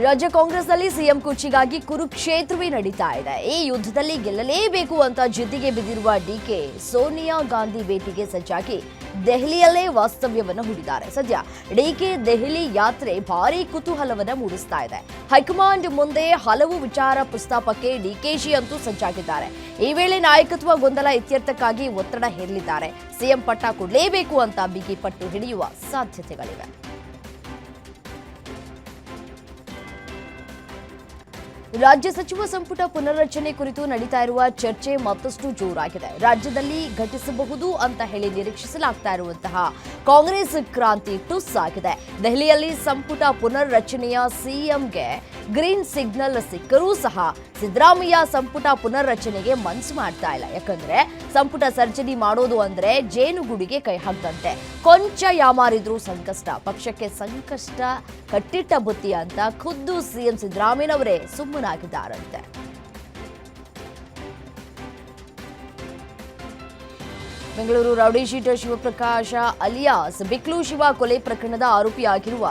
ರಾಜ್ಯ ಕಾಂಗ್ರೆಸ್ನಲ್ಲಿ ಸಿಎಂ ಕುರ್ಚಿಗಾಗಿ ಕುರುಕ್ಷೇತ್ರವೇ ನಡೀತಾ ಇದೆ. ಈ ಯುದ್ಧದಲ್ಲಿ ಗೆಲ್ಲಲೇಬೇಕು ಅಂತ ಜಿದ್ದಿಗೆ ಬಿದ್ದಿರುವ ಡಿಕೆ ಸೋನಿಯಾ ಗಾಂಧಿ ಭೇಟಿಗೆ ಸಜ್ಜಾಗಿ ದೆಹಲಿಯಲ್ಲೇ ವಾಸ್ತವ್ಯವನ್ನು ಹೂಡಿದ್ದಾರೆ. ಸದ್ಯ ಡಿಕೆ ದೆಹಲಿ ಯಾತ್ರೆ ಭಾರೀ ಕುತೂಹಲವನ್ನು ಮೂಡಿಸ್ತಾ ಇದೆ. ಹೈಕಮಾಂಡ್ ಮುಂದೆ ಹಲವು ವಿಚಾರ ಪ್ರಸ್ತಾಪಕ್ಕೆ ಡಿಕೆಶಿ ಅಂತೂ ಸಜ್ಜಾಗಿದ್ದಾರೆ. ಈ ವೇಳೆ ನಾಯಕತ್ವ ಗೊಂದಲ ಇತ್ಯರ್ಥಕ್ಕಾಗಿ ಒತ್ತಡ ಹೇರಲಿದ್ದಾರೆ. ಸಿಎಂ ಪಟ್ಟ ಕೊಡಲೇಬೇಕು ಅಂತ ಬಿಗಿ ಪಟ್ಟು ಹಿಡಿಯುವ ಸಾಧ್ಯತೆಗಳಿವೆ. ರಾಜ್ಯ ಸಚಿವ ಸಂಪುಟ ಪುನರ್ರಚನೆ ಕುರಿತು ನಡೀತಾ ಇರುವ ಚರ್ಚೆ ಮತ್ತಷ್ಟು ಜೋರಾಗಿದೆ. ರಾಜ್ಯದಲ್ಲಿ ಘಟಿಸಬಹುದು ಅಂತ ಹೇಳಿ ನಿರೀಕ್ಷಿಸಲಾಗ್ತಾ ಇರುವಂತಹ ಕಾಂಗ್ರೆಸ್ ಕ್ರಾಂತಿ ಟುಸ್ ಆಗಿದೆ. ದೆಹಲಿಯಲ್ಲಿ ಸಂಪುಟ ಪುನರ್ರಚನೆಯ ಸಿಎಂಗೆ ಗ್ರೀನ್ ಸಿಗ್ನಲ್ ಸಿಕ್ಕರೂ ಸಹ ಸಿದ್ದರಾಮಯ್ಯ ಸಂಪುಟ ಪುನರ್ರಚನೆಗೆ ಮನಸ್ಸು ಮಾಡ್ತಾ ಇಲ್ಲ. ಯಾಕಂದ್ರೆ ಸಂಪುಟ ಸರ್ಜರಿ ಮಾಡೋದು ಅಂದ್ರೆ ಜೇನುಗೂಡಿಗೆ ಕೈ ಹಾಕ್ದಂತೆ. ಕೊಂಚ ಯಾಮಾರಿದ್ರು ಸಂಕಷ್ಟ, ಪಕ್ಷಕ್ಕೆ ಸಂಕಷ್ಟ ಕಟ್ಟಿಟ್ಟ ಬುತ್ತಿ ಅಂತ ಖುದ್ದು ಸಿಎಂ ಸಿದ್ದರಾಮಯ್ಯನವರೇ ಸುಮ್ಮನಾಗಿದ್ದಾರಂತೆ. Bengaluru rowdy sheeter Shivaprakash alias Biklu Shiva ಕೊಲೆ ಪ್ರಕರಣದ ಆರೋಪಿಯಾಗಿರುವ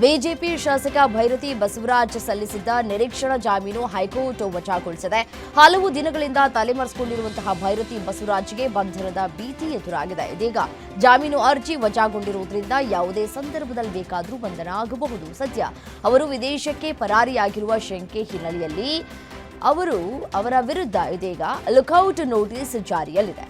ಬಿಜೆಪಿ ಶಾಸಕ ಭೈರತಿ ಬಸವರಾಜ್ ಸಲ್ಲಿಸಿದ್ದ ನಿರೀಕ್ಷಣಾ ಜಾಮೀನು ಹೈಕೋರ್ಟ್ ವಜಾಗೊಳಿಸಿದೆ. ಹಲವು ದಿನಗಳಿಂದ ತಲೆಮರೆಸಿಕೊಂಡಿರುವಂತಹ ಭೈರತಿ ಬಸವರಾಜ್ಗೆ ಬಂಧನದ ಭೀತಿ ಎದುರಾಗಿದೆ. ಇದೀಗ ಜಾಮೀನು ಅರ್ಜಿ ವಜಾಗೊಂಡಿರುವುದರಿಂದ ಯಾವುದೇ ಸಂದರ್ಭದಲ್ಲಿ ಬೇಕಾದರೂ ಬಂಧನ ಆಗಬಹುದು. ಸದ್ಯ ಅವರು ವಿದೇಶಕ್ಕೆ ಪರಾರಿಯಾಗಿರುವ ಶಂಕೆ ಹಿನ್ನೆಲೆಯಲ್ಲಿ ಅವರ ವಿರುದ್ಧ ಇದೀಗ ಲುಕೌಟ್ ನೋಟಿಸ್ ಜಾರಿಯಲ್ಲಿದೆ.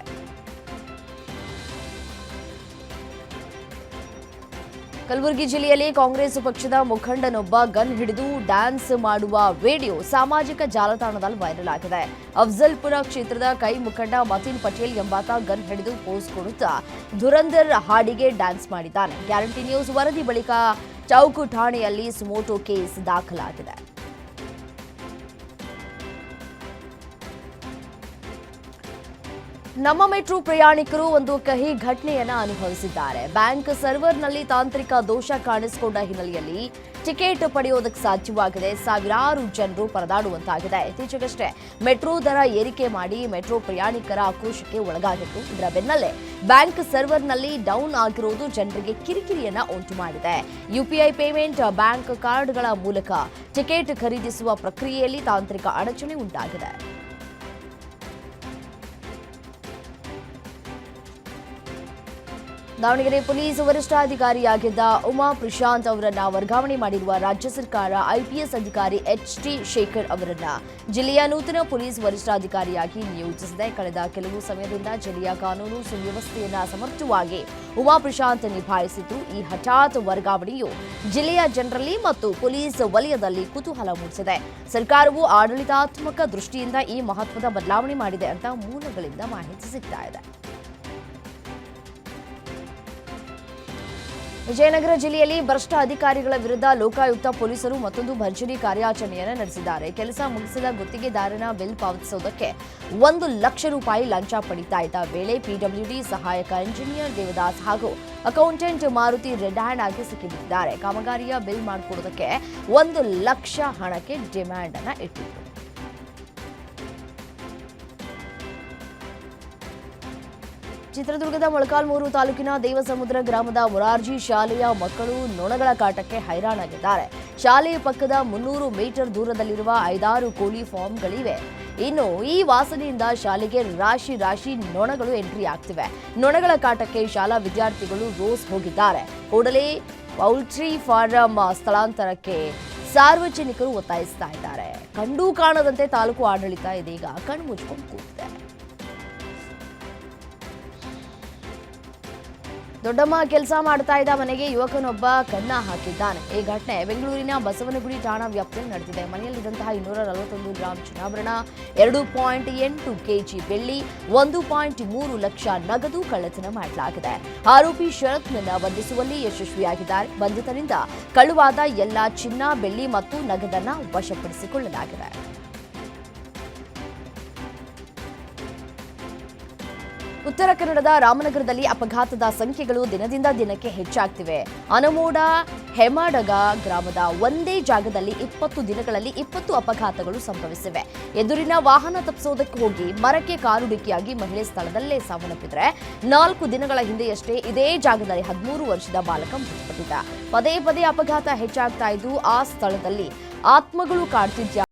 ಕಲಬುರಗಿ ಜಿಲ್ಲೆಯಲ್ಲಿ ಕಾಂಗ್ರೆಸ್ ಪಕ್ಷದ ಮುಖಂಡನೊಬ್ಬ ಗನ್ ಹಿಡಿದು ಡ್ಯಾನ್ಸ್ ಮಾಡುವ ವಿಡಿಯೋ ಸಾಮಾಜಿಕ ಜಾಲತಾಣದಲ್ಲಿ ವೈರಲ್ ಆಗಿದೆ. ಅಫ್ಜಲ್ಪುರ ಕ್ಷೇತ್ರದ ಕೈ ಮುಖಂಡ ಮತೀನ್ ಪಟೇಲ್ ಎಂಬಾತ ಗನ್ ಹಿಡಿದು ಪೋಸ್ ಕೊಡುತ್ತಾ ಧುರಂಧರ್ ಹಾಡಿಗೆ ಡ್ಯಾನ್ಸ್ ಮಾಡಿದ್ದಾನೆ. ಗ್ಯಾರಂಟಿ ನ್ಯೂಸ್ ವರದಿ ಬಳಿಕ ಚೌಕು ಠಾಣೆಯಲ್ಲಿ ಸುಮೋಟೋ ಕೇಸ್ ದಾಖಲಾಗಿದೆ. ನಮ್ಮ ಮೆಟ್ರೋ ಪ್ರಯಾಣಿಕರು ಒಂದು ಕಹಿ ಘಟನೆಯನ್ನ ಅನುಭವಿಸಿದ್ದಾರೆ. ಬ್ಯಾಂಕ್ ಸರ್ವರ್ನಲ್ಲಿ ತಾಂತ್ರಿಕ ದೋಷ ಕಾಣಿಸಿಕೊಂಡ ಹಿನ್ನೆಲೆಯಲ್ಲಿ ಟಿಕೆಟ್ ಪಡೆಯೋದಕ್ಕೆ ಸಾಧ್ಯವಾಗಿದೆ. ಸಾವಿರಾರು ಜನರು ಪರದಾಡುವಂತಾಗಿದೆ. ಇತ್ತೀಚೆಗಷ್ಟೇ ಮೆಟ್ರೋ ದರ ಏರಿಕೆ ಮಾಡಿ ಮೆಟ್ರೋ ಪ್ರಯಾಣಿಕರ ಆಕ್ರೋಶಕ್ಕೆ ಒಳಗಾಗಿತ್ತು. ಇದರ ಬೆನ್ನಲ್ಲೇ ಬ್ಯಾಂಕ್ ಸರ್ವರ್ನಲ್ಲಿ ಡೌನ್ ಆಗಿರುವುದು ಜನರಿಗೆ ಕಿರಿಕಿರಿಯನ್ನ ಉಂಟು ಮಾಡಿದೆ. ಯುಪಿಐ ಪೇಮೆಂಟ್, ಬ್ಯಾಂಕ್ ಕಾರ್ಡ್ಗಳ ಮೂಲಕ ಟಿಕೆಟ್ ಖರೀದಿಸುವ ಪ್ರಕ್ರಿಯೆಯಲ್ಲಿ ತಾಂತ್ರಿಕ ಅಡಚಣೆ ಉಂಟಾಗಿದೆ. ದಾವಣಗೆರೆ ಪೊಲೀಸ್ ವರಿಷ್ಠಾಧಿಕಾರಿಯಾಗಿದ್ದ ಉಮಾ ಪ್ರಶಾಂತ್ ಅವರನ್ನ ವರ್ಗಾವಣೆ ಮಾಡಿರುವ ರಾಜ್ಯ ಸರ್ಕಾರ ಐಪಿಎಸ್ ಅಧಿಕಾರಿ ಎಚ್ಟಿ ಶೇಖರ್ ಅವರನ್ನ ಜಿಲ್ಲೆಯ ನೂತನ ಪೊಲೀಸ್ ವರಿಷ್ಠಾಧಿಕಾರಿಯಾಗಿ ನಿಯೋಜಿಸಿದೆ. ಕಳೆದ ಕೆಲವು ಸಮಯದಿಂದ ಜಿಲ್ಲೆಯ ಕಾನೂನು ಸುವ್ಯವಸ್ಥೆಯನ್ನ ಸಮರ್ಥವಾಗಿ ಉಮಾ ಪ್ರಶಾಂತ್ ನಿಭಾಯಿಸಿದ್ದು, ಈ ಹಠಾತ್ ವರ್ಗಾವಣೆಯು ಜಿಲ್ಲೆಯ ಜನರಲ್ಲಿ ಮತ್ತು ಪೊಲೀಸ್ ವಲಯದಲ್ಲಿ ಕುತೂಹಲ ಮೂಡಿಸಿದೆ. ಸರ್ಕಾರವು ಆಡಳಿತಾತ್ಮಕ ದೃಷ್ಟಿಯಿಂದ ಈ ಮಹತ್ವದ ಬದಲಾವಣೆ ಮಾಡಿದೆ ಅಂತ ಮೂಲಗಳಿಂದ ಮಾಹಿತಿ ಸಿಗ್ತಾ ಇದೆ. ವಿಜಯನಗರ ಜಿಲ್ಲೆಯಲ್ಲಿ ಭ್ರಷ್ಟ ಅಧಿಕಾರಿಗಳ ವಿರುದ್ಧ ಲೋಕಾಯುಕ್ತ ಪೊಲೀಸರು ಮತ್ತೊಂದು ಭರ್ಜರಿ ಕಾರ್ಯಾಚರಣೆಯನ್ನು ನಡೆಸಿದ್ದಾರೆ. ಕೆಲಸ ಮುಗಿಸಿದ ಗುತ್ತಿಗೆದಾರನ ಬಿಲ್ ಪಾವತಿಸುವುದಕ್ಕೆ 1 ಲಕ್ಷ ರೂಪಾಯಿ ಲಂಚ ಪಡಿತಾ ಇದ್ದ ವೇಳೆ ಪಿಡಬ್ಲ್ಯೂಡಿ ಸಹಾಯಕ ಇಂಜಿನಿಯರ್ ದೇವದಾಸ್ ಹಾಗೂ ಅಕೌಂಟೆಂಟ್ ಮಾರುತಿ ರೆಡ್ ಹ್ಯಾಂಡ್ ಆಗಿ ಸಿಕ್ಕಿಬಿದ್ದಿದ್ದಾರೆ. ಕಾಮಗಾರಿಯ ಬಿಲ್ ಮಾಡಿಕೊಡೋದಕ್ಕೆ 1 ಲಕ್ಷ ಹಣಕ್ಕೆ ಡಿಮ್ಯಾಂಡ್ ಅನ್ನ ಇಟ್ಟಿದ್ರು. ಚಿತ್ರದುರ್ಗದ ಮೊಳಕಾಲ್ಮೂರು ತಾಲೂಕಿನ ದೇವಸಮುದ್ರ ಗ್ರಾಮದ ಮೊರಾರ್ಜಿ ಶಾಲೆಯ ಮಕ್ಕಳು ನೊಣಗಳ ಕಾಟಕ್ಕೆ ಹೈರಾಣಾಗಿದ್ದಾರೆ. ಶಾಲೆಯ ಪಕ್ಕದ 300 ಮೀಟರ್ ದೂರದಲ್ಲಿರುವ 5-6 ಕೋಳಿ ಫಾರ್ಮ್ಗಳಿವೆ. ಇನ್ನು ಈ ವಾಸನೆಯಿಂದ ಶಾಲೆಗೆ ರಾಶಿ ರಾಶಿ ನೊಣಗಳು ಎಂಟ್ರಿ ಆಗ್ತಿವೆ. ನೊಣಗಳ ಕಾಟಕ್ಕೆ ಶಾಲಾ ವಿದ್ಯಾರ್ಥಿಗಳು ರೋಸ್ ಹೋಗಿದ್ದಾರೆ. ಕೂಡಲೇ ಪೌಲ್ಟ್ರಿ ಫಾರಂ ಸ್ಥಳಾಂತರಕ್ಕೆ ಸಾರ್ವಜನಿಕರು ಒತ್ತಾಯಿಸ್ತಾ ಇದ್ದಾರೆ. ಕಂಡೂ ಕಾಣದಂತೆ ತಾಲೂಕು ಆಡಳಿತ ಇದೀಗ ಕಣ್ಮುಚ್ಕೊಂಡು ಕೂತಿದೆ. ದೊಡ್ಡಮ್ಮ ಕೆಲಸ ಮಾಡ್ತಾ ಇದ್ದ ಮನೆಗೆ ಯುವಕನೊಬ್ಬ ಕನ್ನ ಹಾಕಿದ್ದಾನೆ. ಈ ಘಟನೆ ಬೆಂಗಳೂರಿನ ಬಸವನಗುಡಿ ಠಾಣಾ ವ್ಯಾಪ್ತಿಯಲ್ಲಿ ನಡೆದಿದೆ. ಮನೆಯಲ್ಲಿದ್ದಂತಹ 241 ಗ್ರಾಂ ಚಿನ್ನಾಭರಣ, 2.8 ಕೆಜಿ ಬೆಳ್ಳಿ, 1.3 ಲಕ್ಷ ನಗದು ಕಳ್ಳತನ ಮಾಡಲಾಗಿದೆ. ಆರೋಪಿ ಶರತ್ನನ್ನ ಬಂಧಿಸುವಲ್ಲಿ ಯಶಸ್ವಿಯಾಗಿದ್ದಾರೆ. ಬಂಧಿತರಿಂದ ಕಳುವಾದ ಎಲ್ಲ ಚಿನ್ನ, ಬೆಳ್ಳಿ ಮತ್ತು ನಗದನ್ನ ವಶಪಡಿಸಿಕೊಳ್ಳಲಾಗಿದೆ. ಉತ್ತರ ಕನ್ನಡದ ರಾಮನಗರದಲ್ಲಿ ಅಪಘಾತದ ಸಂಖ್ಯೆಗಳು ದಿನದಿಂದ ದಿನಕ್ಕೆ ಹೆಚ್ಚಾಗ್ತಿವೆ. ಅನಮೋಡ ಹೆಮಾಡಗ ಗ್ರಾಮದ ಒಂದೇ ಜಾಗದಲ್ಲಿ 20 ದಿನಗಳಲ್ಲಿ 20 ಅಪಘಾತಗಳು ಸಂಭವಿಸಿವೆ. ಎದುರಿನ ವಾಹನ ತಪ್ಪಿಸೋದಕ್ಕೆ ಹೋಗಿ ಮರಕ್ಕೆ ಕಾರು ಡಿಕ್ಕಿಯಾಗಿ ಮಹಿಳೆ ಸ್ಥಳದಲ್ಲೇ ಸಾವನ್ನಪ್ಪಿದ್ರೆ 4 ದಿನಗಳ ಹಿಂದೆಯಷ್ಟೇ ಇದೇ ಜಾಗದಲ್ಲಿ 13 ವರ್ಷದ ಬಾಲಕ ಮೃತಪಟ್ಟಿದ್ದ. ಪದೇ ಪದೇ ಅಪಘಾತ ಹೆಚ್ಚಾಗ್ತಾ ಇದ್ದು ಆ ಸ್ಥಳದಲ್ಲಿ ಆತ್ಮಗಳು ಕಾಡ್ತಿದ್ಯಾ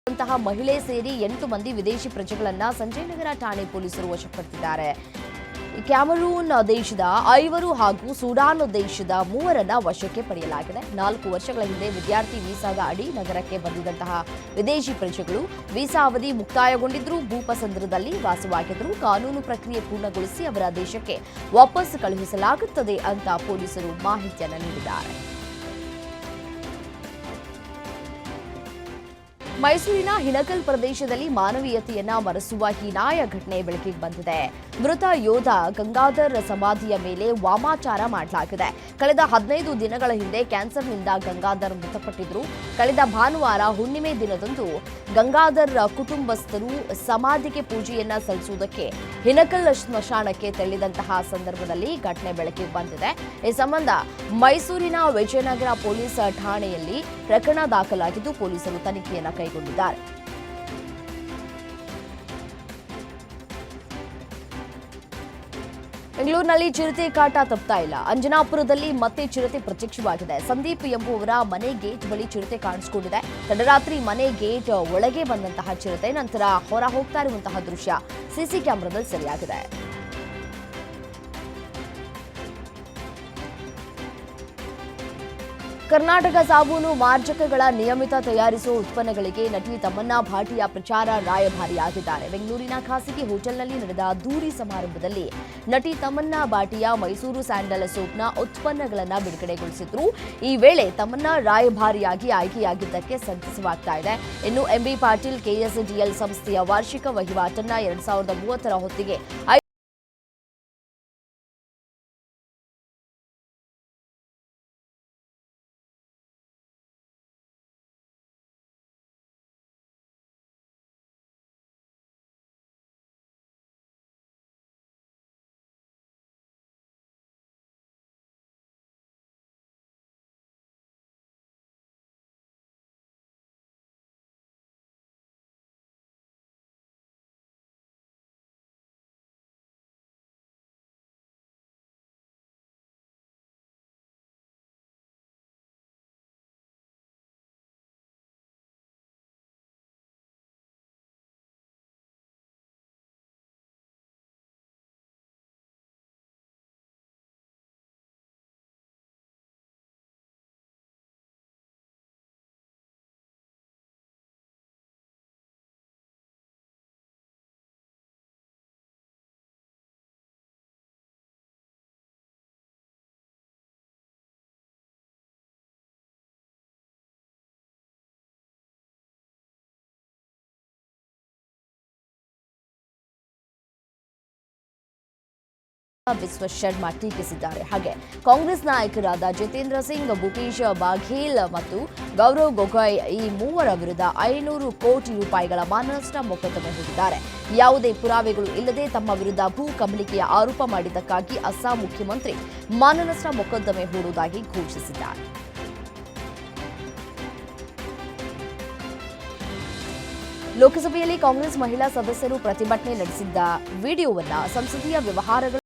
ಅಂತಹ ಮಹಿಳೆ ಸೇರಿ 8 ಮಂದಿ ವಿದೇಶಿ ಪ್ರಜೆಗಳನ್ನ ಸಂಜಯನಗರ ಠಾಣೆ ಪೊಲೀಸರು ವಶಪಡಿಸಿದ್ದಾರೆ. ಕ್ಯಾಮರೂನ್ ದೇಶದ 5 ಹಾಗೂ ಸುಡಾನ್ ದೇಶದ 3 ವಶಕ್ಕೆ ಪಡೆಯಲಾಗಿದೆ. 4 ವರ್ಷಗಳ ಹಿಂದೆ ವಿದ್ಯಾರ್ಥಿ ವೀಸಾದ ಅಡಿ ನಗರಕ್ಕೆ ಬಂದಿದ್ದಂತಹ ವಿದೇಶಿ ಪ್ರಜೆಗಳು ವೀಸಾ ಅವಧಿ ಮುಕ್ತಾಯಗೊಂಡಿದ್ದರೂ ಭೂಪಸಂದ್ರದಲ್ಲಿ ವಾಸವಾಗಿದ್ದರು. ಕಾನೂನು ಪ್ರಕ್ರಿಯೆ ಪೂರ್ಣಗೊಳಿಸಿ ಅವರ ದೇಶಕ್ಕೆ ವಾಪಸ್ ಕಳುಹಿಸಲಾಗುತ್ತದೆ ಅಂತ ಪೊಲೀಸರು ಮಾಹಿತಿಯನ್ನು ನೀಡಿದ್ದಾರೆ. ಮೈಸೂರಿನ ಹಿನಕಲ್ ಪ್ರದೇಶದಲ್ಲಿ ಮಾನವೀಯತೆಯನ್ನ ಮರೆಸುವ ಹೀನಾಯ ಘಟನೆ ಬೆಳಕಿಗೆ ಬಂದಿದೆ. ಮೃತ ಯೋಧ ಗಂಗಾಧರ್ ಸಮಾಧಿಯ ಮೇಲೆ ವಾಮಾಚಾರ ಮಾಡಲಾಗಿದೆ. ಕಳೆದ 15 ದಿನಗಳ ಹಿಂದೆ ಕ್ಯಾನ್ಸರ್ನಿಂದ ಗಂಗಾಧರ್ ಮೃತಪಟ್ಟಿದ್ರು. ಕಳೆದ ಭಾನುವಾರ ಹುಣ್ಣಿಮೆ ದಿನದಂದು ಗಂಗಾಧರ್ ಕುಟುಂಬಸ್ಥರು ಸಮಾಧಿಗೆ ಪೂಜೆಯನ್ನ ಸಲ್ಲಿಸುವುದಕ್ಕೆ ಹಿನಕಲ್ ಸ್ಮಶಾನಕ್ಕೆ ತೆರಳಿದಂತಹ ಸಂದರ್ಭದಲ್ಲಿ ಘಟನೆ ಬೆಳಕಿಗೆ ಬಂದಿದೆ. ಈ ಸಂಬಂಧ ಮೈಸೂರಿನ ವಿಜಯನಗರ ಪೊಲೀಸ್ ಠಾಣೆಯಲ್ಲಿ ಪ್ರಕರಣ ದಾಖಲಾಗಿದ್ದು ಪೊಲೀಸರು ತನಿಖೆಯನ್ನು ಕೈಗೊಂಡಿದ್ದಾರೆ. ಬೆಂಗಳೂರಿನಲ್ಲಿ ಚಿರತೆ ಕಾಟ ತಪ್ತಾ ಇಲ್ಲ. ಅಂಜನಾಪುರದಲ್ಲಿ ಮತ್ತೆ ಚಿರತೆ ಪ್ರತ್ಯಕ್ಷವಾಗಿದೆ. ಸಂದೀಪ್ ಎಂಬುವರ ಮನೆ ಗೇಟ್ ಬಳಿ ಚಿರತೆ ಕಾಣಿಸಿಕೊಂಡಿದೆ. ತಡರಾತ್ರಿ ಮನೆ ಗೇಟ್ ಒಳಗೆ ಬಂದಂತಹ ಚಿರತೆ ನಂತರ ಹೊರ ಹೋಗ್ತಾ ಇರುವಂತಹ ದೃಶ್ಯ ಸಿಸಿ ಕ್ಯಾಮೆರಾದಲ್ಲಿ ಸೆರೆಯಾಗಿದೆ. ಕರ್ನಾಟಕ ಸಾಬೂನು ಮಾರ್ಜಕಗಳ ನಿಯಮಿತ ತಯಾರಿಸುವ ಉತ್ಪನ್ನಗಳಿಗೆ ನಟಿ ತಮನ್ನಾ ಭಾಟಿಯಾ ಪ್ರಚಾರ ರಾಯಭಾರಿಯಾಗಿದ್ದಾರೆ. ಬೆಂಗಳೂರಿನ ಖಾಸಗಿ ಹೋಟೆಲ್ನಲ್ಲಿ ನಡೆದ ಅದ್ದೂರಿ ಸಮಾರಂಭದಲ್ಲಿ ನಟಿ ತಮನ್ನಾ ಭಾಟಿಯಾ ಮೈಸೂರು ಸ್ಯಾಂಡಲ್ ಸೋಪ್ನ ಉತ್ಪನ್ನಗಳನ್ನು ಬಿಡುಗಡೆಗೊಳಿಸಿದ್ರು. ಈ ವೇಳೆ ತಮನ್ನಾ ರಾಯಭಾರಿಯಾಗಿ ಆಯ್ಕೆಯಾಗಿದ್ದಕ್ಕೆ ಸಂತಸವಾಗ್ತಾ ಇದೆ. ಇನ್ನು ಎಂಬಿ ಪಾಟೀಲ್ ಕೆಎಸ್ಡಿಎಲ್ ಸಂಸ್ಥೆಯ ವಾರ್ಷಿಕ ವಹಿವಾಟನ್ನ 2030 ಹೊತ್ತಿಗೆ ಬಿಸ್ವ ಶರ್ಮಾ ಟೀಕಿಸಿದ್ದಾರೆ. ಹಾಗೆ ಕಾಂಗ್ರೆಸ್ ನಾಯಕರಾದ ಜಿತೇಂದ್ರ ಸಿಂಗ್, ಭೂಪೇಶ್ ಬಾಘೇಲ್ ಮತ್ತು ಗೌರವ್ ಗೊಗೊಯ್ ಈ 3 ವಿರುದ್ಧ 500 ಕೋಟಿ ರೂಪಾಯಿಗಳ ಮಾನನಷ್ಟ ಮೊಕದ್ದಮೆ ಹೂಡಿದ್ದಾರೆ. ಯಾವುದೇ ಪುರಾವೆಗಳು ಇಲ್ಲದೆ ತಮ್ಮ ವಿರುದ್ಧ ಭೂ ಕಬಳಿಕೆಯ ಆರೋಪ ಮಾಡಿದ್ದಕ್ಕಾಗಿ ಅಸ್ಸಾಂ ಮುಖ್ಯಮಂತ್ರಿ ಮಾನನಷ್ಟ ಮೊಕದ್ದಮೆ ಹೂಡುವುದಾಗಿ ಘೋಷಿಸಿದ್ದಾರೆ. ಲೋಕಸಭೆಯಲ್ಲಿ ಕಾಂಗ್ರೆಸ್ ಮಹಿಳಾ ಸದಸ್ಯರು ಪ್ರತಿಭಟನೆ ನಡೆಸಿದ್ದ ವಿಡಿಯೋವನ್ನು ಸಂಸದೀಯ ವ್ಯವಹಾರಗಳ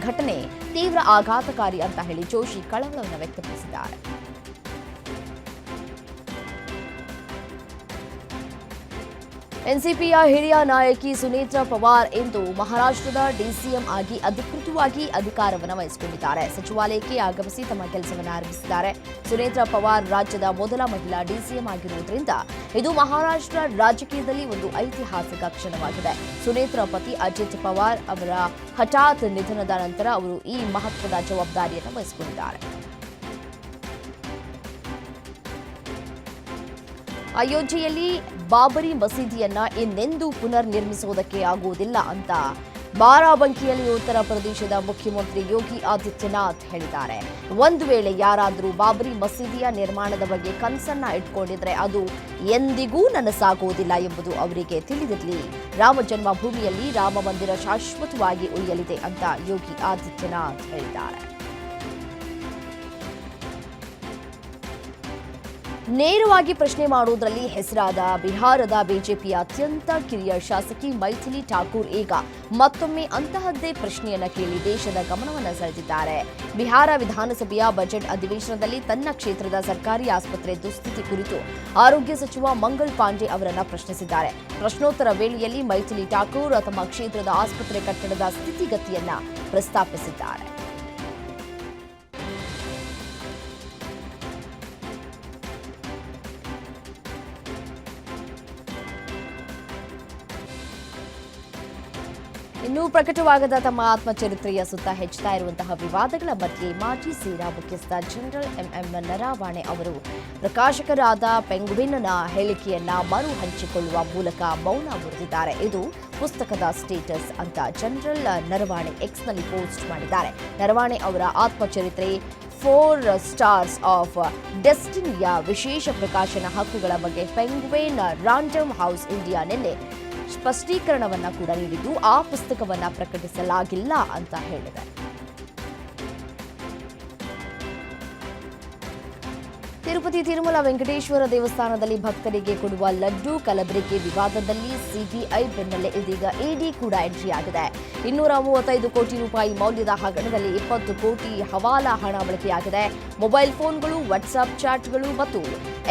ಘಟನೆ ತೀವ್ರ ಆಘಾತಕಾರಿ ಅಂತ ಹೇಳಿ ಜೋಶಿ ಕಳವಳವನ್ನು ವ್ಯಕ್ತಪಡಿಸಿದ್ದಾರೆ. ಎನ್ಸಿಪಿಯ ಹಿರಿಯ ನಾಯಕಿ ಸುನೇತ್ರಾ ಪವಾರ್ ಇಂದು ಮಹಾರಾಷ್ಟ್ರದ ಡಿಸಿಎಂ ಆಗಿ ಅಧಿಕೃತವಾಗಿ ಅಧಿಕಾರವನ್ನು ವಹಿಸಿಕೊಂಡಿದ್ದಾರೆ. ಸಚಿವಾಲಯಕ್ಕೆ ಆಗಮಿಸಿ ತಮ್ಮ ಕೆಲಸವನ್ನು ಆರಂಭಿಸಿದ್ದಾರೆ. ಸುನೇತ್ರಾ ಪವಾರ್ ರಾಜ್ಯದ ಮೊದಲ ಮಹಿಳಾ ಡಿಸಿಎಂ ಆಗಿರುವುದರಿಂದ ಇದು ಮಹಾರಾಷ್ಟ್ರ ರಾಜಕೀಯದಲ್ಲಿ ಒಂದು ಐತಿಹಾಸಿಕ ಕ್ಷಣವಾಗಿದೆ. ಸುನೇತ್ರಾ ಪತಿ ಅಜಿತ್ ಪವಾರ್ ಅವರ ಹಠಾತ್ ನಿಧನದ ನಂತರ ಅವರು ಈ ಮಹತ್ವದ ಜವಾಬ್ದಾರಿಯನ್ನು ವಹಿಸಿಕೊಂಡಿದ್ದಾರೆ. ಅಯೋಧ್ಯೆಯಲ್ಲಿ ಬಾಬರಿ ಮಸೀದಿಯನ್ನ ಇನ್ನೆಂದೂ ಪುನರ್ ನಿರ್ಮಿಸುವುದಕ್ಕೆ ಆಗುವುದಿಲ್ಲ ಅಂತ ಬಾರಾಬಂಕಿಯಲ್ಲಿ ಉತ್ತರ ಪ್ರದೇಶದ ಮುಖ್ಯಮಂತ್ರಿ ಯೋಗಿ ಆದಿತ್ಯನಾಥ್ ಹೇಳಿದ್ದಾರೆ. ಒಂದು ವೇಳೆ ಯಾರಾದರೂ ಬಾಬರಿ ಮಸೀದಿಯ ನಿರ್ಮಾಣದ ಬಗ್ಗೆ ಕನಸನ್ನ ಇಟ್ಕೊಂಡಿದ್ರೆ ಅದು ಎಂದಿಗೂ ನನಸಾಗುವುದಿಲ್ಲ ಎಂಬುದು ಅವರಿಗೆ ತಿಳಿದಿರಲಿ. ರಾಮ ಜನ್ಮಭೂಮಿಯಲ್ಲಿ ರಾಮ ಮಂದಿರ ಶಾಶ್ವತವಾಗಿ ಉಳಿಯಲಿದೆ ಅಂತ ಯೋಗಿ ಆದಿತ್ಯನಾಥ್ ಹೇಳಿದ್ದಾರೆ. ನೇರವಾಗಿ ಪ್ರಶ್ನೆ ಮಾಡುವುದರಲ್ಲಿ ಹೆಸರಾದ ಬಿಹಾರದ ಬಿಜೆಪಿಯ ಅತ್ಯಂತ ಕಿರಿಯ ಶಾಸಕಿ ಮೈಥಿಲಿ ಠಾಕೂರ್ ಈಗ ಮತ್ತೊಮ್ಮೆ ಅಂತಹದ್ದೇ ಪ್ರಶ್ನೆಯನ್ನ ಕೇಳಿ ದೇಶದ ಗಮನವನ್ನು ಸೆಳೆದಿದ್ದಾರೆ. ಬಿಹಾರ ವಿಧಾನಸಭೆಯ ಬಜೆಟ್ ಅಧಿವೇಶನದಲ್ಲಿ ತನ್ನ ಕ್ಷೇತ್ರದ ಸರ್ಕಾರಿ ಆಸ್ಪತ್ರೆ ದುಸ್ಥಿತಿ ಕುರಿತು ಆರೋಗ್ಯ ಸಚಿವ ಮಂಗಲ್ ಪಾಂಡೆ ಅವರನ್ನ ಪ್ರಶ್ನಿಸಿದ್ದಾರೆ. ಪ್ರಶ್ನೋತ್ತರ ವೇಳೆಯಲ್ಲಿ ಮೈಥಿಲಿ ಠಾಕೂರ್ ತಮ್ಮ ಕ್ಷೇತ್ರದ ಆಸ್ಪತ್ರೆ ಕಟ್ಟಡದ ಸ್ಥಿತಿಗತಿಯನ್ನ ಪ್ರಸ್ತಾಪಿಸಿದ್ದಾರೆ. ಇನ್ನೂ ಪ್ರಕಟವಾಗದ ತಮ್ಮ ಆತ್ಮಚರಿತ್ರೆಯ ಸುತ್ತ ಹೆಚ್ಚುತ್ತಾ ಇರುವಂತಹ ವಿವಾದಗಳ ಮಧ್ಯೆ ಮಾಜಿ ಸೇನಾ ಮುಖ್ಯಸ್ಥ ಜನರಲ್ ಎಂಎಂ ನರವಾಣೆ ಅವರು ಪ್ರಕಾಶಕರಾದ ಪೆಂಗ್ವಿನ್ನ ಹೇಳಿಕೆಯನ್ನ ಮರು ಹಂಚಿಕೊಳ್ಳುವ ಮೂಲಕ ಮೌನ ಮುರಿದಿದ್ದಾರೆ. ಇದು ಪುಸ್ತಕದ ಸ್ಟೇಟಸ್ ಅಂತ ಜನರಲ್ ನರವಾಣೆ ಎಕ್ಸ್ನಲ್ಲಿ ಪೋಸ್ಟ್ ಮಾಡಿದ್ದಾರೆ. ನರವಾಣೆ ಅವರ ಆತ್ಮಚರಿತ್ರೆ 4 ಸ್ಟಾರ್ಸ್ ಆಫ್ ಡೆಸ್ಟಿನಿಯ ವಿಶೇಷ ಪ್ರಕಾಶನ ಹಕ್ಕುಗಳ ಬಗ್ಗೆ ಪೆಂಗ್ವಿನ್ ರಾಂಡಮ್ ಹೌಸ್ ಇಂಡಿಯಾ ನಿನ್ನೆ ಸ್ಪಷ್ಟೀಕರಣವನ್ನ ಕೂಡ ನೀಡಿದ್ದು ಆ ಪುಸ್ತಕವನ್ನ ಪ್ರಕಟಿಸಲಾಗಿಲ್ಲ ಅಂತ ಹೇಳಿದೆ. ತಿರುಪತಿ ತಿರುಮಲ ವೆಂಕಟೇಶ್ವರ ದೇವಸ್ಥಾನದಲ್ಲಿ ಭಕ್ತರಿಗೆ ಕೊಡುವ ಲಡ್ಡು ಕಲಬೆರಕೆ ವಿವಾದದಲ್ಲಿ ಸಿಬಿಐ ಬೆನ್ನಲ್ಲೇ ಇದೀಗ ಇಡಿ ಕೂಡ ಎಂಟ್ರಿಯಾಗಿದೆ. 235 ಕೋಟಿ ರೂಪಾಯಿ ಮೌಲ್ಯದ ಹಗರಣದಲ್ಲಿ 20 ಕೋಟಿ ಹವಾಲಾ ಹಣ ಬಳಕೆಯಾಗಿದೆ. ಮೊಬೈಲ್ ಫೋನ್ಗಳು, ವಾಟ್ಸ್ಆಪ್ ಚಾಟ್ಗಳು ಮತ್ತು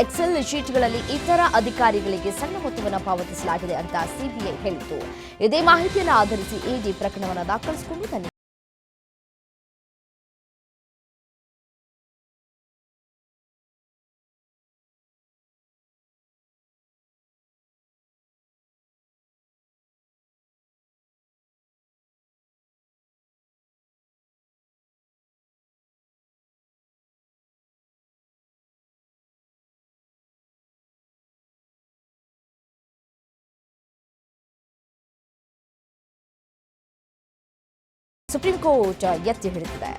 ಎಕ್ಸೆಲ್ ಶೀಟ್ಗಳಲ್ಲಿ ಇತರ ಅಧಿಕಾರಿಗಳಿಗೆ ಸಣ್ಣ ಮೊತ್ತವನ್ನು ಪಾವತಿಸಲಾಗಿದೆ ಅಂತ ಸಿಬಿಐ ಹೇಳಿತು. ಇದೇ ಮಾಹಿತಿಯನ್ನು ಆಧರಿಸಿ ಇಡಿ ಪ್ರಕರಣವನ್ನು ದಾಖಲಿಸಿಕೊಂಡು ಸುಪ್ರೀಂ ಕೋರ್ಟ್ ಎತ್ತಿ ಹಿಡಿದಿದೆ.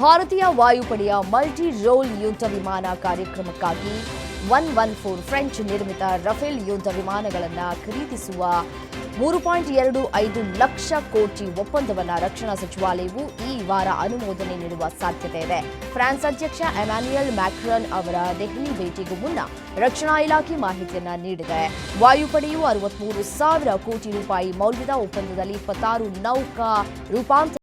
ಭಾರತೀಯ ವಾಯುಪಡೆಯ ಮಲ್ಟಿ ರೋಲ್ ಯುದ್ಧ ವಿಮಾನ ಕಾರ್ಯಕ್ರಮಕ್ಕಾಗಿ 114 ಫ್ರೆಂಚ್ ನಿರ್ಮಿತ ರಫೇಲ್ ಯುದ್ಧ ವಿಮಾನಗಳನ್ನು ಖರೀದಿಸುವ 3.25 ಲಕ್ಷ ಕೋಟಿ ಒಪ್ಪಂದವನ್ನು ರಕ್ಷಣಾ ಸಚಿವಾಲಯವು ಈ ವಾರ ಅನುಮೋದನೆ ನೀಡುವ ಸಾಧ್ಯತೆ ಇದೆ. ಫ್ರಾನ್ಸ್ ಅಧ್ಯಕ್ಷ ಎಮ್ಯಾನ್ಯುಯಲ್ ಮ್ಯಾಕ್ರಾನ್ ಅವರ ದೆಹಲಿ ಭೇಟಿಗೂ ಮುನ್ನ ರಕ್ಷಣಾ ಇಲಾಖೆ ಮಾಹಿತಿಯನ್ನ ನೀಡಿದೆ. ವಾಯುಪಡೆಯು 63,000 ಕೋಟಿ ರೂಪಾಯಿ ಮೌಲ್ಯದ ಒಪ್ಪಂದದಲ್ಲಿ 26 ನೌಕಾ ರೂಪಾಂತರ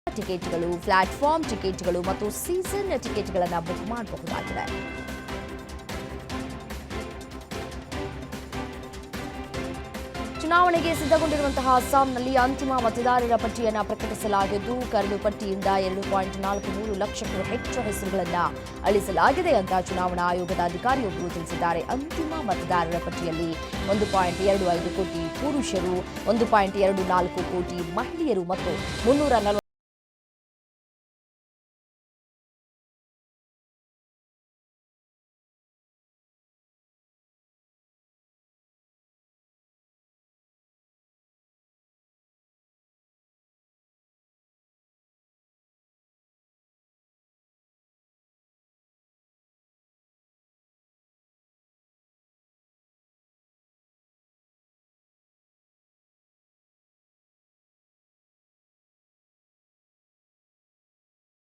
ಟಿಕೆಟ್ಗಳು, ಪ್ಲಾಟ್ಫಾರ್ಮ್ ಟಿಕೆಟ್ಗಳು ಮತ್ತು ಸೀಸನ್ ಟಿಕೆಟ್ಗಳನ್ನು ಬುಕ್ ಮಾಡಬಹುದಾಗಿದೆ. ಚುನಾವಣೆಗೆ ಸಿದ್ಧಗೊಂಡಿರುವಂತಹ ಅಸ್ಸಾಂನಲ್ಲಿ ಅಂತಿಮ ಮತದಾರರ ಪಟ್ಟಿಯನ್ನು ಪ್ರಕಟಿಸಲಾಗಿದ್ದು ಕರಡು ಪಟ್ಟಿಯಿಂದ 2.43 ಲಕ್ಷಕ್ಕೂ ಹೆಚ್ಚು ಹೆಸರುಗಳನ್ನು ಅಳಿಸಲಾಗಿದೆ ಅಂತ ಚುನಾವಣಾ ಆಯೋಗದ ಅಧಿಕಾರಿಯೊಬ್ಬರು ತಿಳಿಸಿದ್ದಾರೆ. ಅಂತಿಮ ಮತದಾರರ ಪಟ್ಟಿಯಲ್ಲಿ 1.25 ಕೋಟಿ ಪುರುಷರು, 1.24 ಕೋಟಿ ಮಹಿಳೆಯರು ಮತ್ತು 340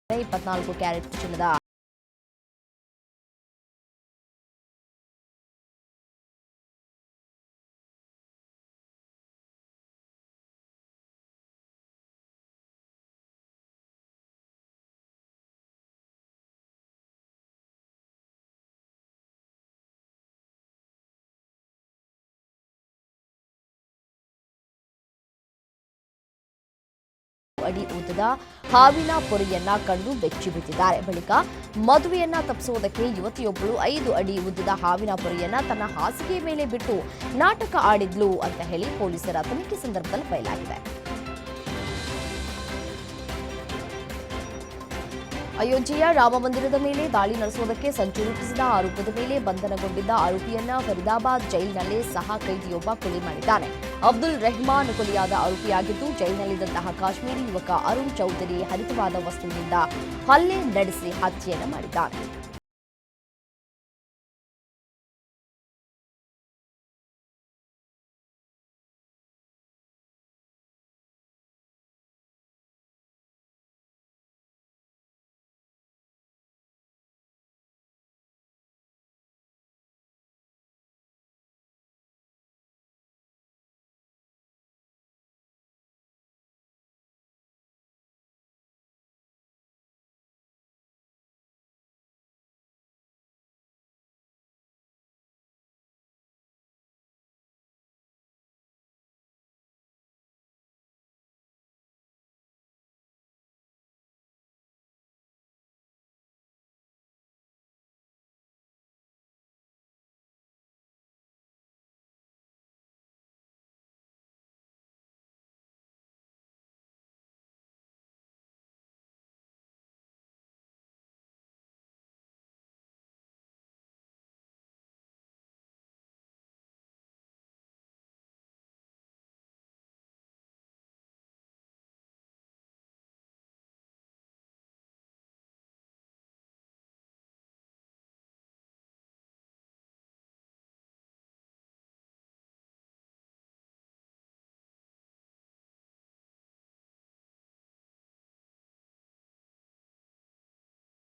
24 ಕ್ಯಾರೆಟ್ ಚಿನ್ನದ ಅಡಿ ಉದ್ದದ ಹಾವಿನ ಪೊರೆಯನ್ನ ಕಂಡು ಬೆಚ್ಚಿಬಿಟ್ಟಿದ್ದಾರೆ. ಬಳಿಕ ಮದುವೆಯನ್ನ ತಪ್ಪಿಸುವುದಕ್ಕೆ ಯುವತಿಯೊಬ್ಬಳು 5 ಅಡಿ ಉದ್ದದ ಹಾವಿನ ಪೊರೆಯನ್ನ ತನ್ನ ಹಾಸಿಗೆ ಮೇಲೆ ಬಿಟ್ಟು ನಾಟಕ ಆಡಿದ್ಲು ಅಂತ ಹೇಳಿ ಪೊಲೀಸರ ತನಿಖೆ ಸಂದರ್ಭದಲ್ಲಿ ಬಯಲಾಗಿದೆ. ಅಯೋಧ್ಯೆಯ ರಾಮ ಮಂದಿರದ ಮೇಲೆ ದಾಳಿ ನಡೆಸುವುದಕ್ಕೆ ಸಂಚು ರೂಪಿಸಿದ ಆರೋಪದ ಮೇಲೆ ಬಂಧನಗೊಂಡಿದ್ದ ಆರೋಪಿಯನ್ನ ಫರೀದಾಬಾದ್ ಜೈಲಿನಲ್ಲೇ ಸಹ ಕೈದಿಯೊಬ್ಬ ಕೊಲೆ ಮಾಡಿದ್ದಾನೆ. ಅಬ್ದುಲ್ ರೆಹಮಾನ್ ಕೊಲೆಯಾದ ಆರೋಪಿಯಾಗಿದ್ದು, ಜೈಲಿನಲ್ಲಿದ್ದಂತಹ ಕಾಶ್ಮೀರಿ ಯುವಕ ಅರುಣ್ ಚೌಧರಿ ಹರಿತವಾದ ವಸ್ತುವಿನಿಂದ ಹಲ್ಲೆ ನಡೆಸಿ ಹತ್ಯೆಯನ್ನು ಮಾಡಿದ್ದಾನೆ.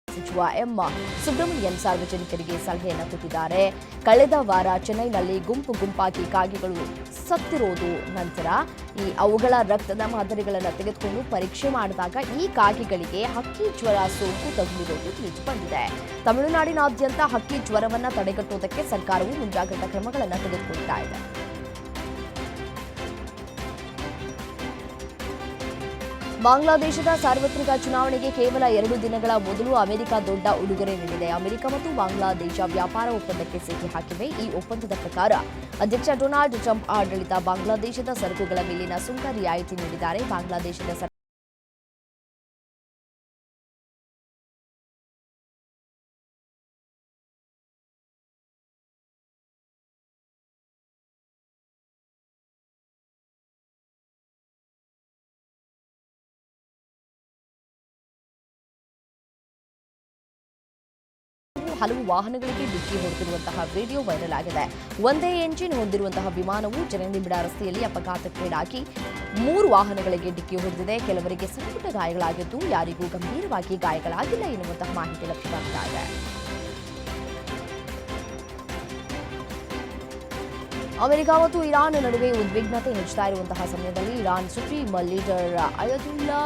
ಸಚಿವ ಎಂ ಸುಬ್ರಮಣಿಯನ್ ಸಾರ್ವಜನಿಕರಿಗೆ ಸಲಹೆಯನ್ನು ಕೊಟ್ಟಿದ್ದಾರೆ. ಕಳೆದ ವಾರ ಚೆನ್ನೈನಲ್ಲಿ ಗುಂಪಾಗಿ ಕಾಗೆಗಳು ಸತ್ತಿರೋದು ನಂತರ ಅವುಗಳ ರಕ್ತದ ಮಾದರಿಗಳನ್ನು ತೆಗೆದುಕೊಂಡು ಪರೀಕ್ಷೆ ಮಾಡಿದಾಗ ಈ ಕಾಗೆಗಳಿಗೆ ಹಕ್ಕಿ ಜ್ವರ ಸೋಂಕು ತಗುಲಿರುವುದು ತಿಳಿದು ಬಂದಿದೆ. ತಮಿಳುನಾಡಿನಾದ್ಯಂತ ಹಕ್ಕಿ ಜ್ವರವನ್ನು ತಡೆಗಟ್ಟುವುದಕ್ಕೆ ಸರ್ಕಾರವು ಮುಂಜಾಗ್ರತಾ ಕ್ರಮಗಳನ್ನು ತೆಗೆದುಕೊಳ್ತಾ ಇದೆ. ಬಾಂಗ್ಲಾದೇಶದ ಸಾರ್ವತ್ರಿಕ ಚುನಾವಣೆಗೆ ಕೇವಲ 2 ದಿನಗಳ ಮೊದಲು ಅಮೆರಿಕ ದೊಡ್ಡ ಉಡುಗೊರೆ ನೀಡಿದೆ. ಅಮೆರಿಕ ಮತ್ತು ಬಾಂಗ್ಲಾದೇಶ ವ್ಯಾಪಾರ ಒಪ್ಪಂದಕ್ಕೆ ಸಹಿ ಹಾಕಿವೆ. ಈ ಒಪ್ಪಂದದ ಪ್ರಕಾರ ಅಧ್ಯಕ್ಷ ಡೊನಾಲ್ಡ್ ಟ್ರಂಪ್ ಆಡಳಿತ ಬಾಂಗ್ಲಾದೇಶದ ಸರಕುಗಳ ಮೇಲಿನ ಸುಂಕ ರಿಯಾಯಿತಿ ನೀಡಿದ್ದಾರೆ. ಬಾಂಗ್ಲಾದೇಶದ ಹಲವು ವಾಹನಗಳಿಗೆ ಡಿಕ್ಕಿ ಹೊಡೆದಿರುವಂತಹ ವಿಡಿಯೋ ವೈರಲ್ ಆಗಿದೆ. ಒಂದೇ ಎಂಜಿನ್ ಹೊಂದಿರುವಂತಹ ವಿಮಾನವು ಜನನಿಬಿಡ ರಸ್ತೆಯಲ್ಲಿ ಅಪಘಾತಕ್ಕೀಡಾಗಿ 3 ವಾಹನಗಳಿಗೆ ಡಿಕ್ಕಿ ಹೊಡೆದಿದೆ. ಕೆಲವರಿಗೆ ಸಣ್ಣಪುಟ್ಟ ಗಾಯಗಳಾಗಿದ್ದು, ಯಾರಿಗೂ ಗಂಭೀರವಾಗಿ ಗಾಯಗಳಾಗಿಲ್ಲ ಎನ್ನುವಂತಹ ಮಾಹಿತಿ ಲಭ್ಯವಾಗ್ತಾ ಇದೆ. ಅಮೆರಿಕ ಮತ್ತು ಇರಾನ್ ನಡುವೆ ಉದ್ವಿಗ್ನತೆ ಹೆಚ್ಚುತ್ತಾ ಇರುವಂತಹ ಸಮಯದಲ್ಲಿ Iran supreme leader Ayatollah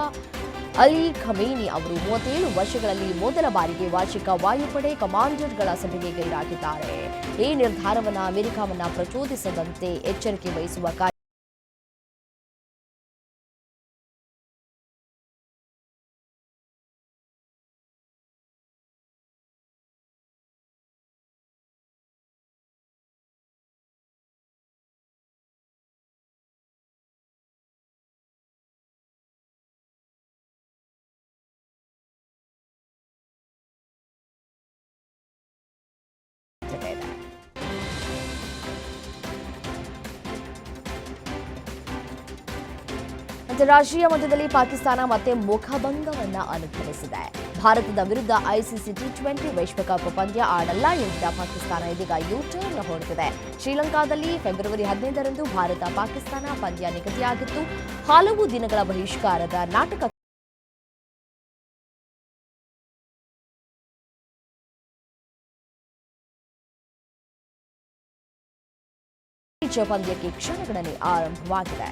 Ali Khamenei ಅವರು 37 ವರ್ಷಗಳಲ್ಲಿ ಮೊದಲ ಬಾರಿಗೆ ವಾರ್ಷಿಕ ವಾಯುಪಡೆ ಕಮಾಂಡರ್ಗಳ ಸಭೆಗೆ ಗೈರಾಗಿದ್ದಾರೆ. ಈ ನಿರ್ಧಾರವನ್ನು ಅಮೆರಿಕವನ್ನ ಪ್ರಚೋದಿಸದಂತೆ ಎಚ್ಚರಿಕೆ ವಹಿಸುವ ಅಂತಾರಾಷ್ಟ್ರೀಯ ಮಟ್ಟದಲ್ಲಿ ಪಾಕಿಸ್ತಾನ ಮತ್ತೆ ಮುಖಭಂಗವನ್ನ ಅನುಭವಿಸಿದೆ. ಭಾರತದ ವಿರುದ್ಧ ಐಸಿಸಿ ಟಿ20 ವಿಶ್ವಕಪ್ ಪಂದ್ಯ ಆಡಲ್ಲ ಎಂದಿದ್ದ ಪಾಕಿಸ್ತಾನ ಇದೀಗ ಯು-ಟರ್ನ್ ಹೊರಟಿದೆ. ಶ್ರೀಲಂಕಾದಲ್ಲಿ ಫೆಬ್ರವರಿ 15ರಂದು ಭಾರತ ಪಾಕಿಸ್ತಾನ ಪಂದ್ಯ ನಿಗದಿಯಾಗಿತ್ತು. ಹಲವು ದಿನಗಳ ಬಹಿಷ್ಕಾರದ ನಾಟಕ ರಿವೆಂಜ್ ಪಂದ್ಯಕ್ಕೆ ಕ್ಷಣಗಣನೆ ಆರಂಭವಾಗಿದೆ.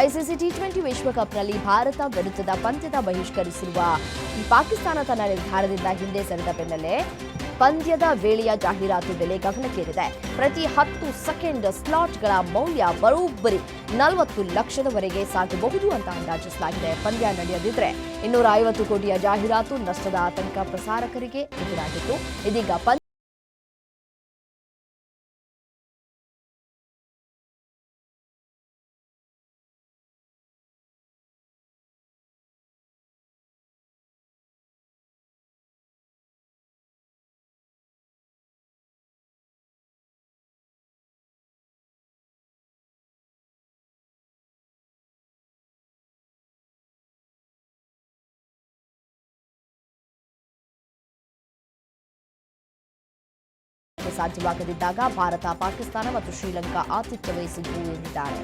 ಐಸಿಸಿ ಟಿ20 ವಿಶ್ವಕಪ್ನಲ್ಲಿ ಭಾರತ ವಿರುದ್ಧದ ಪಂದ್ಯದ ಬಹಿಷ್ಕರಿಸಿರುವ ಪಾಕಿಸ್ತಾನ ತನ್ನ ನಿರ್ಧಾರದಿಂದ ಹಿಂದೆ ಸರಿದ ಬೆನ್ನಲ್ಲೇ ಪಂದ್ಯದ ವೇಳೆಯ ಜಾಹೀರಾತು ಬೆಲೆ ಗಗನಕ್ಕೇರಿದೆ. ಪ್ರತಿ 10 ಸೆಕೆಂಡ್ ಸ್ಲಾಟ್ಗಳ ಮೌಲ್ಯ ಬರೋಬ್ಬರಿ 40 ಲಕ್ಷದವರೆಗೆ ಸಾಗಬಹುದು ಅಂತ ಅಂದಾಜಿಸಲಾಗಿದೆ. ಪಂದ್ಯ ನಡೆಯದಿದ್ರೆ 250 ಕೋಟಿಯ ಜಾಹೀರಾತು ನಷ್ಟದ ಆತಂಕ ಪ್ರಸಾರಕರಿಗೆ ಎದುರಾಗಿತ್ತು. ಇದೀಗ ಸಾಧ್ಯವಾಗದಿದ್ದಾಗ ಭಾರತ, ಪಾಕಿಸ್ತಾನ ಮತ್ತು ಶ್ರೀಲಂಕಾ ಆತಿಥ್ಯ ವಹಿಸಿದ್ದು ಎಂದಿದ್ದಾರೆ.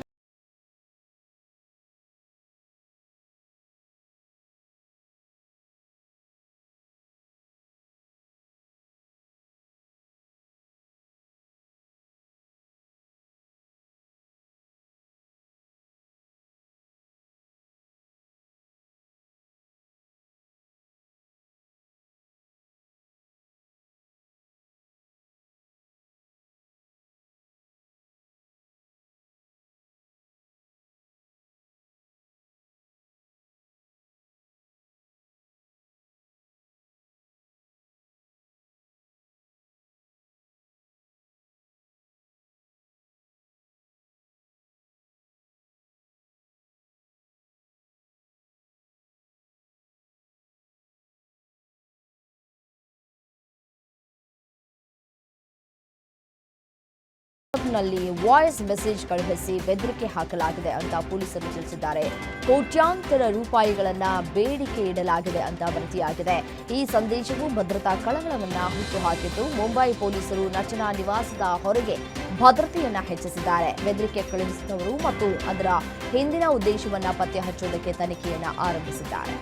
ನಲ್ಲಿ ವಾಯ್ಸ್ ಮೆಸೇಜ್ ಕಳುಹಿಸಿ ಬೆದರಿಕೆ ಹಾಕಲಾಗಿದೆ ಅಂತ ಪೊಲೀಸರು ತಿಳಿಸಿದ್ದಾರೆ. ಕೋಟ್ಯಾಂತರ ರೂಪಾಯಿಗಳನ್ನ ಬೇಡಿಕೆ ಇಡಲಾಗಿದೆ ಅಂತ ವರದಿಯಾಗಿದೆ. ಈ ಸಂದೇಶವು ಭದ್ರತಾ ಕಳವಳವನ್ನ ಹುಟ್ಟುಹಾಕಿದ್ದು ಮುಂಬೈ ಪೊಲೀಸರು ನಟನಾ ನಿವಾಸದ ಹೊರಗೆ ಭದ್ರತೆಯನ್ನ ಹೆಚ್ಚಿಸಿದ್ದಾರೆ. ಬೆದರಿಕೆ ಕಳುಹಿಸಿದವರು ಮತ್ತು ಅದರ ಹಿಂದಿನ ಉದ್ದೇಶವನ್ನ ಪತ್ತೆ ಹಚ್ಚುವುದಕ್ಕೆ ತನಿಖೆಯನ್ನ ಆರಂಭಿಸಿದ್ದಾರೆ.